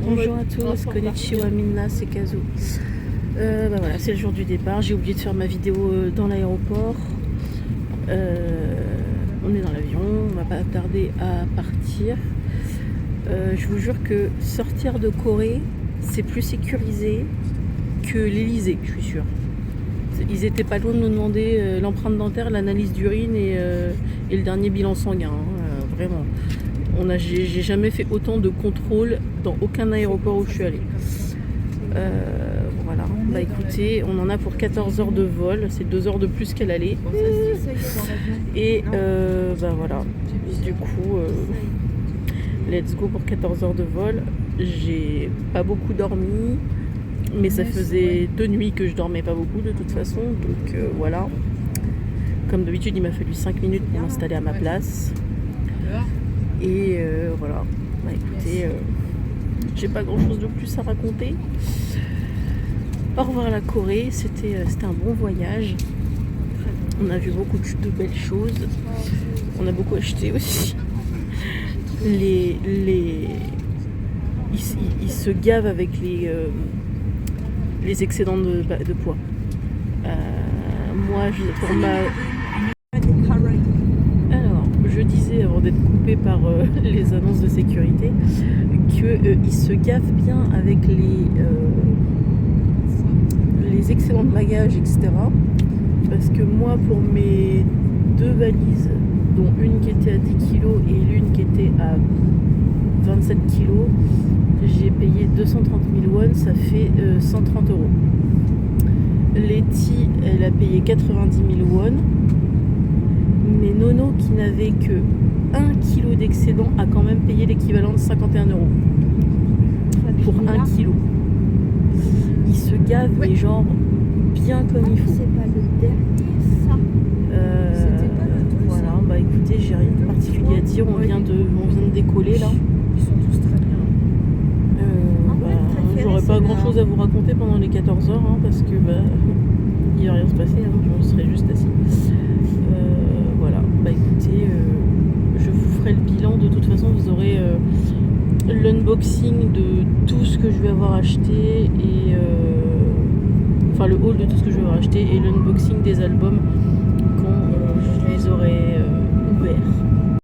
Bonjour à tous, konnichiwa minna, c'est Kazu. Voilà, c'est le jour du départ. J'ai oublié de faire ma vidéo dans l'aéroport. On est dans l'avion, on va pas tarder à partir. Je vous jure que sortir de Corée, c'est plus sécurisé que l'Elysée, je suis sûre. Ils étaient pas loin de nous demander l'empreinte dentaire, l'analyse d'urine et le dernier bilan sanguin, hein, vraiment. J'ai jamais fait autant de contrôles dans aucun aéroport où je suis allée. Voilà, bah écoutez, on en a pour 14 heures de vol, c'est 2 heures de plus qu'à l'aller. Et bah voilà, du coup, let's go pour 14 heures de vol. J'ai pas beaucoup dormi, mais ça faisait 2 nuits que je dormais pas beaucoup de toute façon, donc voilà. Comme d'habitude, il m'a fallu 5 minutes pour m'installer à ma place. Et voilà, bah écoutez, j'ai pas grand chose de plus à raconter. Au revoir la Corée, c'était un bon voyage. On a vu beaucoup de belles choses. On a beaucoup acheté aussi. Ils se gavent avec les excédents de poids. Moi, pour ma... Je disais avant d'être coupé par les annonces de sécurité qu'ils se gavent bien avec les excédents de bagages, etc. Parce que moi, pour mes 2 valises, dont une qui était à 10 kg et l'une qui était à 27 kg, j'ai payé 230 000 won, ça fait 130 €. Letty, elle a payé 90 000 won. Mais Nono, qui n'avait que 1 kg d'excédent, a quand même payé l'équivalent de 51 € pour 1 kg. Il se gave, mais genre bien comme il faut. C'est pas le dernier, ça. C'était pas le 2, voilà, bah écoutez, j'ai rien de particulier à dire. On vient de décoller là. Ils sont tous très bien. J'aurais pas grand chose à vous raconter pendant les 14 heures, hein, parce que bah, il va rien se passer, hein, je serai juste assis. Voilà, bah écoutez, je vous ferai le bilan. De toute façon, vous aurez l'unboxing de tout ce que je vais avoir acheté et enfin le haul de tout ce que je vais avoir acheté et l'unboxing des albums quand je les aurai ouverts.